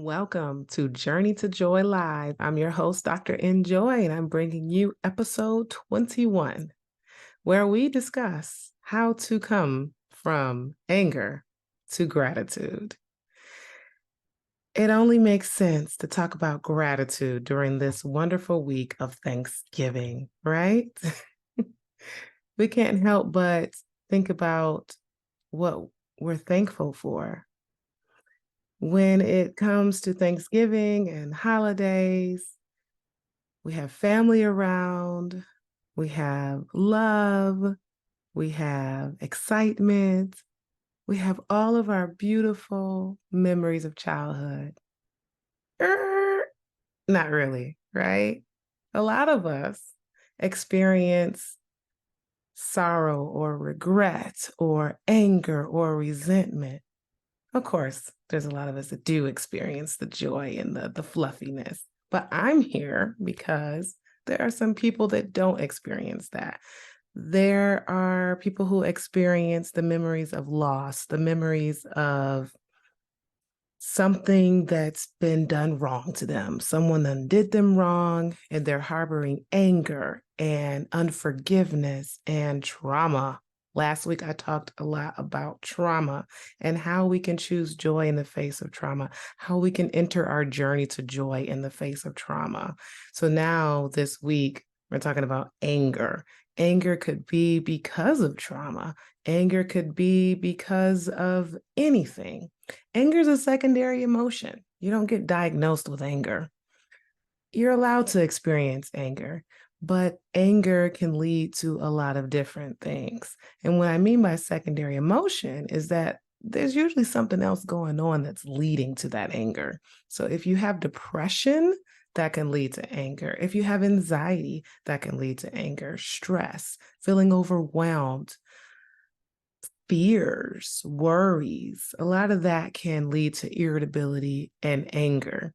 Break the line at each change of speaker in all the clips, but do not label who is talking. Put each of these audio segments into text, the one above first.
Welcome to Journey to Joy Live. I'm your host, Dr. Enjoy, and I'm bringing you episode 21, where we discuss how to come from anger to gratitude. It only makes sense to talk about gratitude during this wonderful week of Thanksgiving, right? We can't help but think about what we're thankful for. When it comes to Thanksgiving and holidays, we have family around, we have love, we have excitement, we have all of our beautiful memories of childhood. Er, Not really, right? A lot of us experience sorrow or regret or anger or resentment. Of course, there's a lot of us that do experience the joy and the fluffiness, but I'm here because there are some people that don't experience that. There are people who experience the memories of loss, the memories of something that's been done wrong to them. Someone undid them wrong, and they're harboring anger and unforgiveness and trauma. Last week, I talked a lot about trauma and how we can choose joy in the face of trauma, how we can enter our journey to joy in the face of trauma. So now this week, we're talking about anger. Anger could be because of trauma. Anger could be because of anything. Anger is a secondary emotion. You don't get diagnosed with anger. You're allowed to experience anger, but anger can lead to a lot of different things. And what I mean by secondary emotion is that there's usually something else going on that's leading to that anger. So if you have depression, that can lead to anger. If you have anxiety, that can lead to anger, stress, feeling overwhelmed, fears, worries, a lot of that can lead to irritability and anger.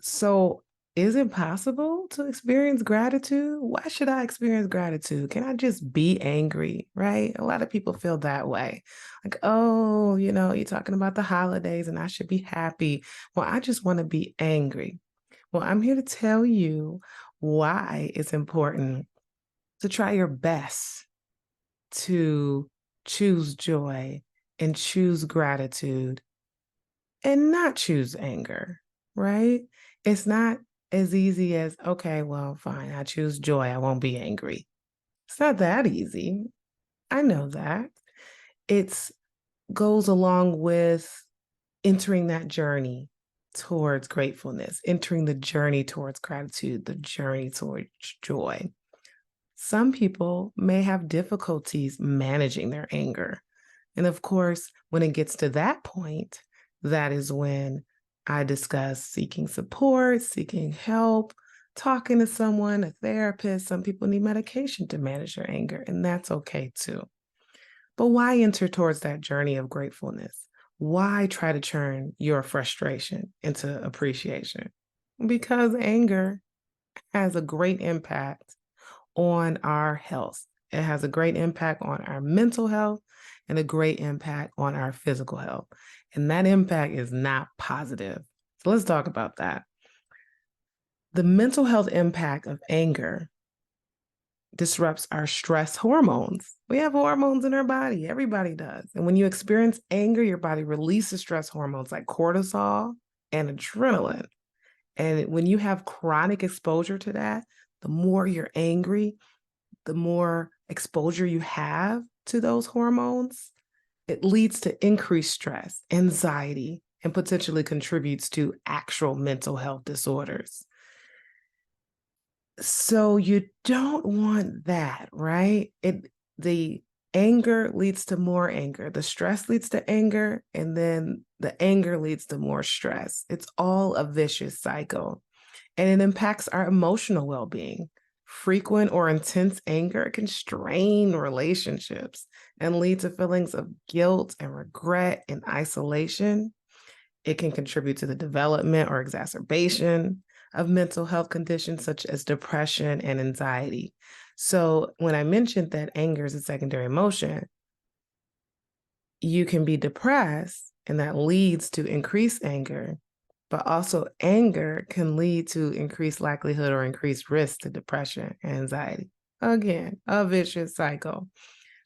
So, is it possible to experience gratitude? Why should I experience gratitude? Can I just be angry? Right? A lot of people feel that way. Like, oh, you're talking about the holidays and I should be happy. Well, I just want to be angry. Well, I'm here to tell you why it's important to try your best to choose joy and choose gratitude and not choose anger, right? It's not as easy as, okay, well, fine, I choose joy. I won't be angry. It's not that easy. I know that. It goes along with entering that journey towards gratefulness, entering the journey towards gratitude, the journey towards joy. Some people may have difficulties managing their anger. And of course, when it gets to that point, that is when I discuss seeking support, seeking help, talking to someone, a therapist. Some people need medication to manage their anger, and that's okay too. But why enter towards that journey of gratefulness? Why try to turn your frustration into appreciation? Because anger has a great impact on our health. It has a great impact on our mental health and a great impact on our physical health. And that impact is not positive. So let's talk about that. The mental health impact of anger disrupts our stress hormones. We have hormones in our body, everybody does. And when you experience anger, your body releases stress hormones like cortisol and adrenaline. And when you have chronic exposure to that, the more you're angry, the more exposure you have to those hormones, it leads to increased stress, anxiety, and potentially contributes to actual mental health disorders. So you don't want that, right? The anger leads to more anger. The stress leads to anger, and then the anger leads to more stress. It's all a vicious cycle, and it impacts our emotional well-being. Frequent or intense anger can strain relationships and lead to feelings of guilt and regret and isolation. It can contribute to the development or exacerbation of mental health conditions such as depression and anxiety. So, when I mentioned that anger is a secondary emotion, you can be depressed, and that leads to increased anger. But also anger can lead to increased likelihood or increased risk to depression and anxiety. Again, a vicious cycle.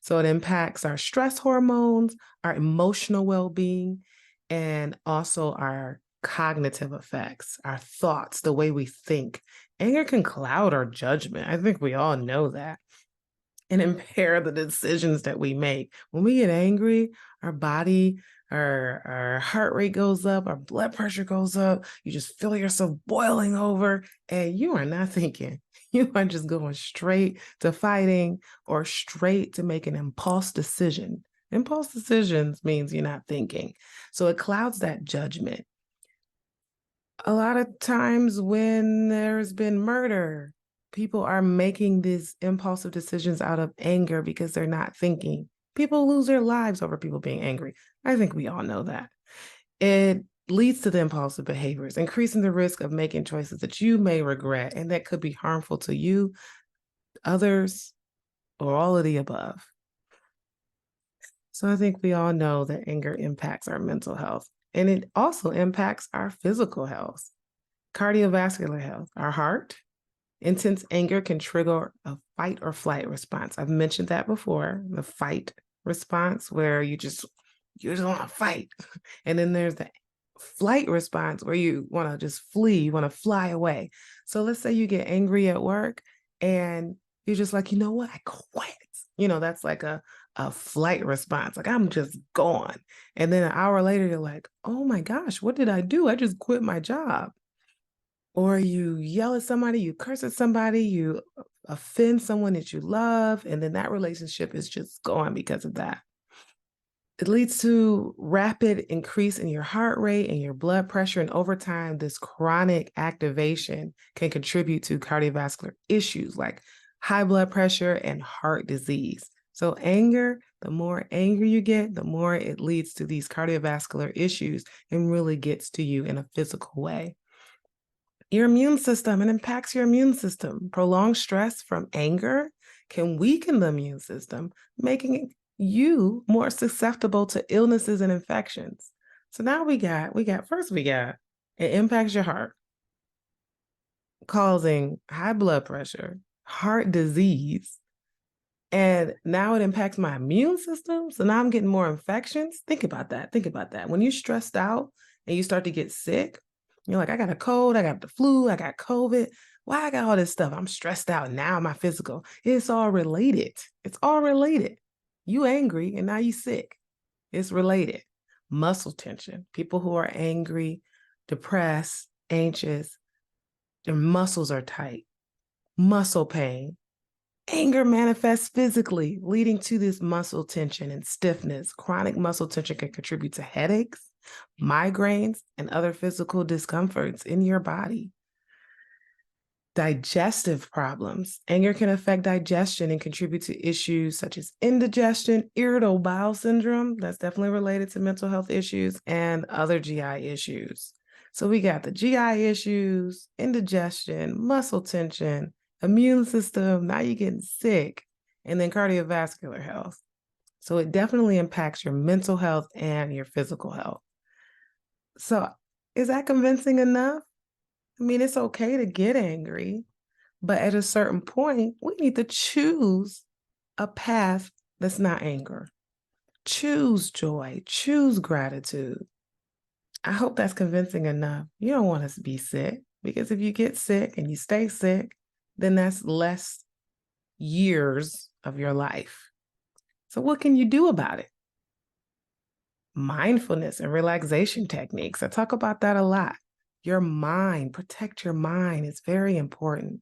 So it impacts our stress hormones, our emotional well-being, and also our cognitive effects, our thoughts, the way we think. Anger can cloud our judgment. I think we all know that, and impair the decisions that we make. When we get angry, our body, our heart rate goes up, our blood pressure goes up. You just feel yourself boiling over, and you are not thinking. You are just going straight to fighting or straight to make an impulse decision. Impulse decisions means you're not thinking. So it clouds that judgment. A lot of times when there's been murder, people are making these impulsive decisions out of anger because they're not thinking. People lose their lives over people being angry. I think we all know that. It leads to the impulsive behaviors, increasing the risk of making choices that you may regret and that could be harmful to you, others, or all of the above. So I think we all know that anger impacts our mental health, and it also impacts our physical health, cardiovascular health, our heart. Intense anger can trigger a fight or flight response. I've mentioned that before, the fight response where you just want to fight. And then there's the flight response where you want to just flee, you want to fly away. So let's say you get angry at work and you're just like, you know what? I quit. That's like a flight response. Like I'm just gone. And then an hour later, you're like, oh my gosh, what did I do? I just quit my job. Or you yell at somebody, you curse at somebody, you offend someone that you love, and then that relationship is just gone because of that. It leads to rapid increase in your heart rate and your blood pressure, and over time, this chronic activation can contribute to cardiovascular issues like high blood pressure and heart disease. So anger, the more angry you get, the more it leads to these cardiovascular issues and really gets to you in a physical way. Your immune system, it impacts your immune system. Prolonged stress from anger can weaken the immune system, making you more susceptible to illnesses and infections. So now we got it impacts your heart, causing high blood pressure, heart disease, and now it impacts my immune system. So now I'm getting more infections. Think about that. Think about that. When you're stressed out and you start to get sick, you're like, I got a cold, I got the flu, I got COVID. Why I got all this stuff? I'm stressed out now, my physical. It's all related. It's all related. You angry and now you sick. It's related. Muscle tension. People who are angry, depressed, anxious, their muscles are tight. Muscle pain. Anger manifests physically, leading to this muscle tension and stiffness. Chronic muscle tension can contribute to headaches, migraines, and other physical discomforts in your body. Digestive problems. Anger can affect digestion and contribute to issues such as indigestion, irritable bowel syndrome, that's definitely related to mental health issues, and other GI issues. So we got the GI issues, indigestion, muscle tension, immune system, now you're getting sick, and then cardiovascular health. So it definitely impacts your mental health and your physical health. So is that convincing enough? I mean, it's okay to get angry, but at a certain point, we need to choose a path that's not anger. Choose joy, choose gratitude. I hope that's convincing enough. You don't want us to be sick, because if you get sick and you stay sick, then that's less years of your life. So what can you do about it? Mindfulness and relaxation techniques. I talk about that a lot. Your mind, protect your mind. It's very important.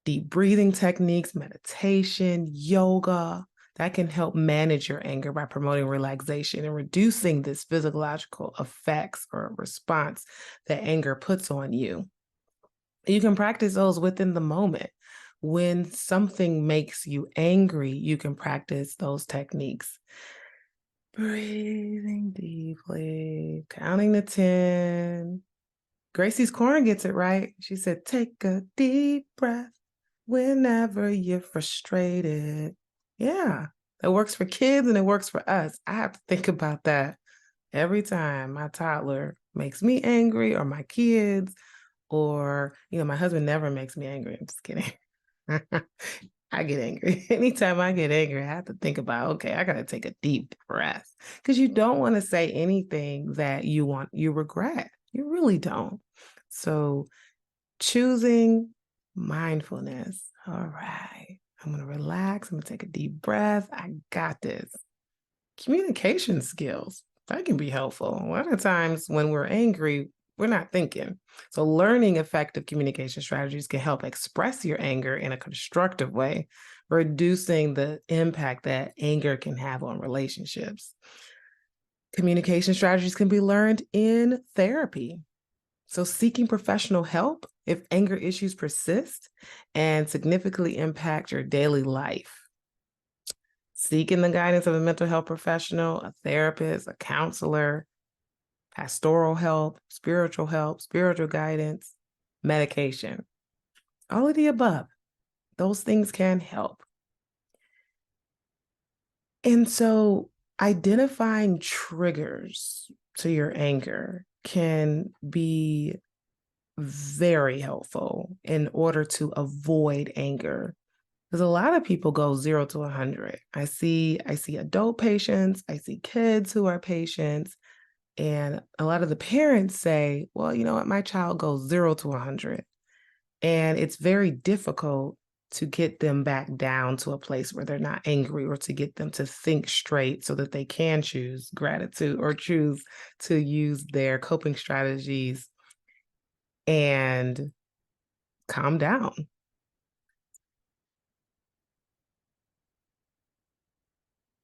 Deep breathing techniques, meditation, yoga, that can help manage your anger by promoting relaxation and reducing this physiological effects or response that anger puts on you. You can practice those within the moment. When something makes you angry, you can practice those techniques. Breathing deeply, counting to 10. Gracie's Corner gets it right. She said, take a deep breath whenever you're frustrated. Yeah, that works for kids and it works for us. I have to think about that every time my toddler makes me angry, or my kids, or, my husband never makes me angry. I'm just kidding. I get angry. Anytime I get angry, I have to think about, okay, I got to take a deep breath, because you don't want to say anything that you regret. You really don't. So choosing mindfulness. All right. I'm going to relax. I'm going to take a deep breath. I got this. Communication skills. That can be helpful. A lot of times when we're angry, we're not thinking. So learning effective communication strategies can help express your anger in a constructive way, reducing the impact that anger can have on relationships. Communication strategies can be learned in therapy. So seeking professional help if anger issues persist and significantly impact your daily life. Seeking the guidance of a mental health professional, a therapist, a counselor, pastoral help, spiritual guidance, medication. All of the above. Those things can help. And so identifying triggers to your anger can be very helpful in order to avoid anger. Because a lot of people go 0 to 100. I see adult patients, I see kids who are patients, and a lot of the parents say, well, you know what, my child goes 0 to 100. And it's very difficult to get them back down to a place where they're not angry, or to get them to think straight so that they can choose gratitude or choose to use their coping strategies and calm down.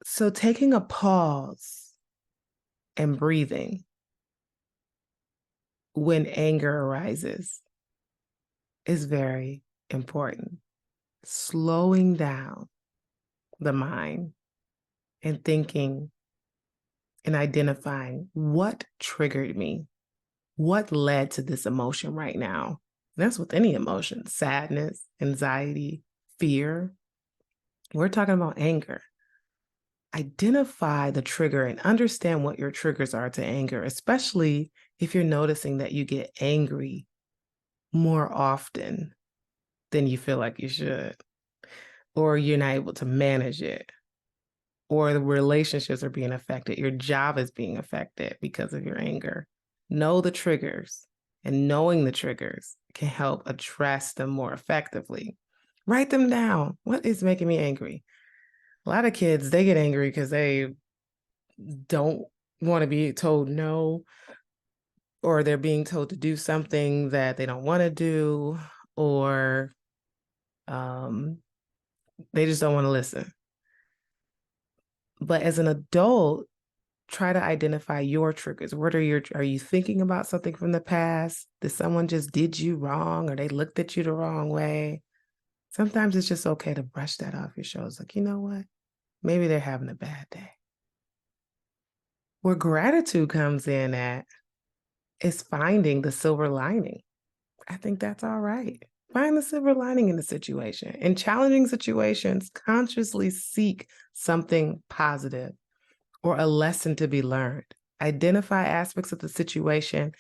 So taking a pause and breathing when anger arises is very important. Slowing down the mind and thinking and identifying what triggered me, what led to this emotion right now. And that's with any emotion: sadness, anxiety, fear. We're talking about anger. Identify the trigger and understand what your triggers are to anger, especially if you're noticing that you get angry more often than you feel like you should, or you're not able to manage it, or the relationships are being affected, your job is being affected because of your anger. Know the triggers, and knowing the triggers can help address them more effectively. Write them down. What is making me angry? A lot of kids, they get angry because they don't want to be told no, or they're being told to do something that they don't want to do, or they just don't want to listen. But as an adult, try to identify your triggers. Are you thinking about something from the past? Did someone just did you wrong, or they looked at you the wrong way? Sometimes it's just okay to brush that off your shoulders. Like, you know what? Maybe they're having a bad day. Where gratitude comes in at is finding the silver lining. I think that's all right. Find the silver lining in the situation. In challenging situations, consciously seek something positive or a lesson to be learned. Identify aspects of the situation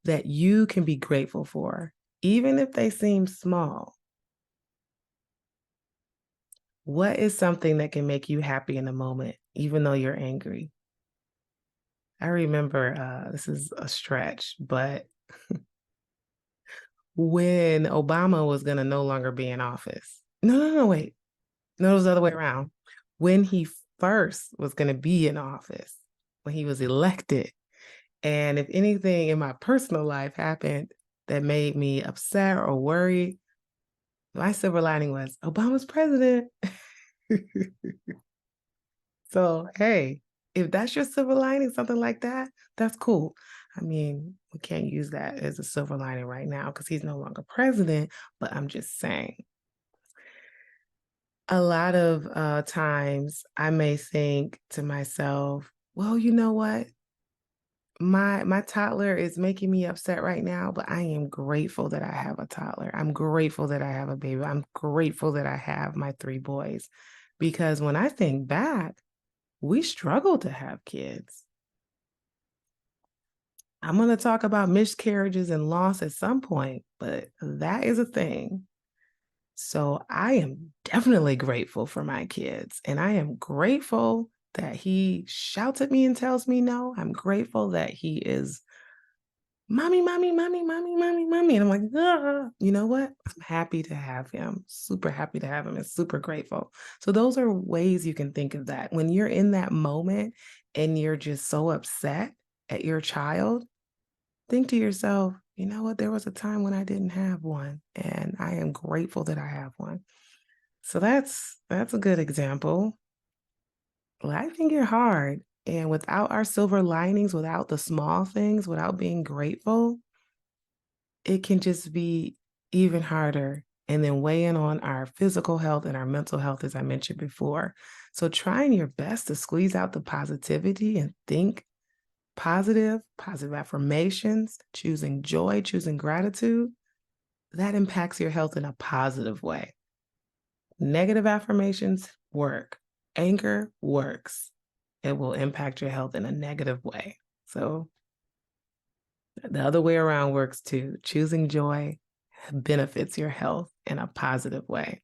that you can be grateful for, even if they seem small. What is something that can make you happy in the moment, even though you're angry? I remember, this is a stretch, but when Obama was going to no longer be in office. No, wait. No, it was the other way around. When he first was going to be in office, when he was elected, and if anything in my personal life happened that made me upset or worried, my silver lining was Obama's president. So, hey, if that's your silver lining, something like that, that's cool. I mean, we can't use that as a silver lining right now because he's no longer president, but I'm just saying. A lot of times I may think to myself, well, you know what? My toddler is making me upset right now, but I am grateful that I have a toddler. I'm grateful that I have a baby. I'm grateful that I have my 3 boys. Because when I think back, we struggle to have kids. I'm going to talk about miscarriages and loss at some point, but that is a thing. So I am definitely grateful for my kids. And I am grateful that he shouts at me and tells me no. I'm grateful that he is mommy, mommy, mommy, mommy, mommy, mommy. And I'm like, ah. You know what? I'm happy to have him. Super happy to have him and super grateful. So those are ways you can think of that. When you're in that moment and you're just so upset at your child, think to yourself, you know what? There was a time when I didn't have one, and I am grateful that I have one. So that's a good example. Life can get hard. And without our silver linings, without the small things, without being grateful, it can just be even harder and then weigh in on our physical health and our mental health, as I mentioned before. So, trying your best to squeeze out the positivity and think positive affirmations, choosing joy, choosing gratitude, that impacts your health in a positive way. Negative affirmations work, anger works. It will impact your health in a negative way. So, the other way around works too. Choosing joy benefits your health in a positive way.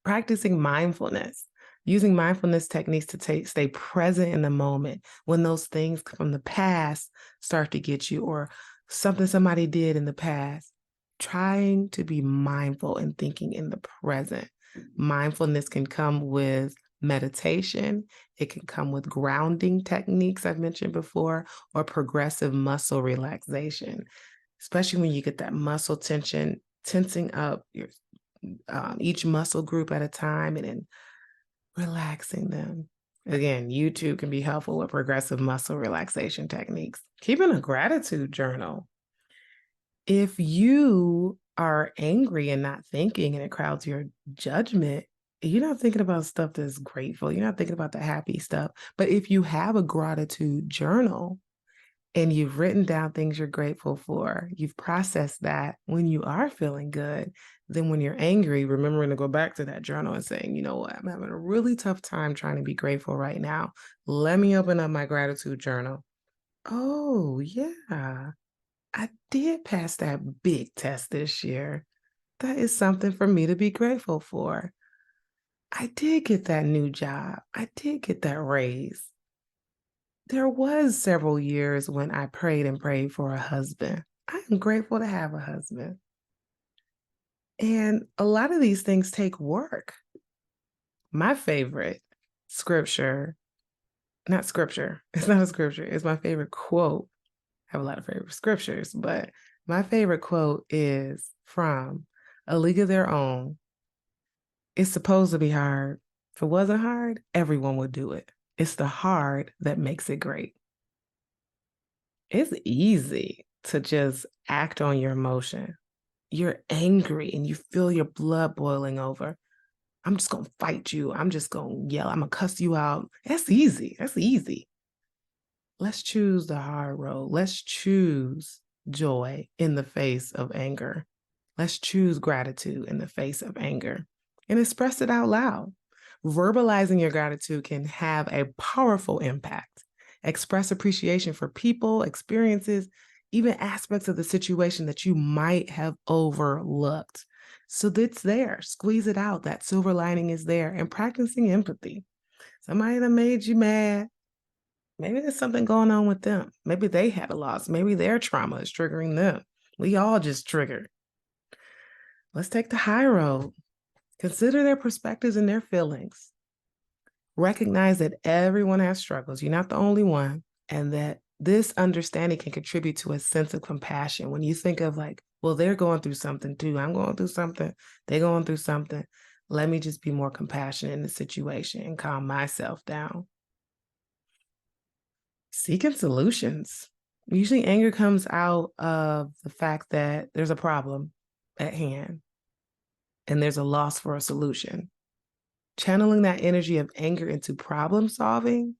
Practicing mindfulness, using mindfulness techniques to stay present in the moment when those things from the past start to get you, or something somebody did in the past. Trying to be mindful and thinking in the present. Mindfulness can come with meditation. It can come with grounding techniques I've mentioned before, or progressive muscle relaxation, especially when you get that muscle tension, tensing up your each muscle group at a time and then relaxing them. Again, YouTube can be helpful with progressive muscle relaxation techniques. Keeping a gratitude journal. If you are angry and not thinking and it crowds your judgment, you're not thinking about stuff that's grateful. You're not thinking about the happy stuff. But if you have a gratitude journal and you've written down things you're grateful for, you've processed that when you are feeling good, then when you're angry, remembering to go back to that journal and saying, you know what, I'm having a really tough time trying to be grateful right now. Let me open up my gratitude journal. Oh, yeah, I did pass that big test this year. That is something for me to be grateful for. I did get that new job. I did get that raise. There was several years when I prayed and prayed for a husband. I am grateful to have a husband. And a lot of these things take work. My favorite scripture, not scripture, it's not a scripture, it's my favorite quote. I have a lot of favorite scriptures, but my favorite quote is from A League of Their Own. It's supposed to be hard. If it wasn't hard, everyone would do it. It's the hard that makes it great. It's easy to just act on your emotion. You're angry and you feel your blood boiling over. I'm just going to fight you. I'm just going to yell. I'm going to cuss you out. That's easy. That's easy. Let's choose the hard road. Let's choose joy in the face of anger. Let's choose gratitude in the face of anger and express it out loud. Verbalizing your gratitude can have a powerful impact. Express appreciation for people, experiences, even aspects of the situation that you might have overlooked. So that's there. Squeeze it out. That silver lining is there. And practicing empathy. Somebody that made you mad, maybe there's something going on with them. Maybe they had a loss. Maybe their trauma is triggering them. We all just triggered. Let's take the high road. Consider their perspectives and their feelings. Recognize that everyone has struggles. You're not the only one. And that this understanding can contribute to a sense of compassion. When you think of like, well, they're going through something too. I'm going through something. They're going through something. Let me just be more compassionate in the situation and calm myself down. Seeking solutions. Usually anger comes out of the fact that there's a problem at hand and there's a loss for a solution. Channeling that energy of anger into problem solving,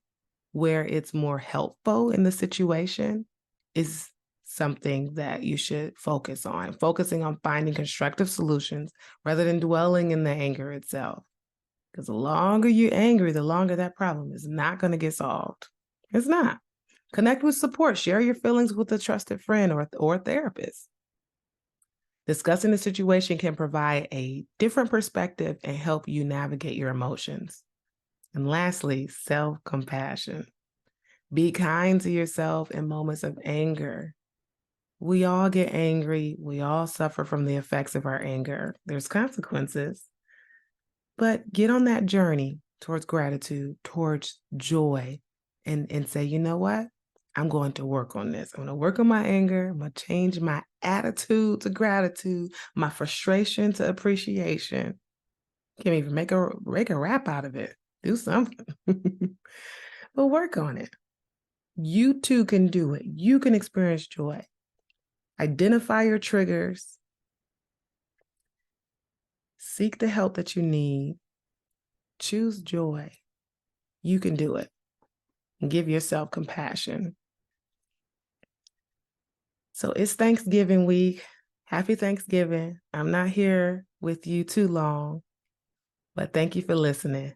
where it's more helpful in the situation, is something that you should focus on. Focusing on finding constructive solutions rather than dwelling in the anger itself. Because the longer you're angry, the longer that problem is not going to get solved. It's not. Connect with support. Share your feelings with a trusted friend or a therapist. Discussing the situation can provide a different perspective and help you navigate your emotions. And lastly, self-compassion. Be kind to yourself in moments of anger. We all get angry. We all suffer from the effects of our anger. There's consequences. But get on that journey towards gratitude, towards joy, and say, you know what? I'm going to work on this. I'm going to work on my anger. I'm going to change my attitude to gratitude, my frustration to appreciation. Can't even make a rap out of it. Do something. But work on it. You too can do it. You can experience joy. Identify your triggers. Seek the help that you need. Choose joy. You can do it. And give yourself compassion. So it's Thanksgiving week. Happy Thanksgiving. I'm not here with you too long, but thank you for listening.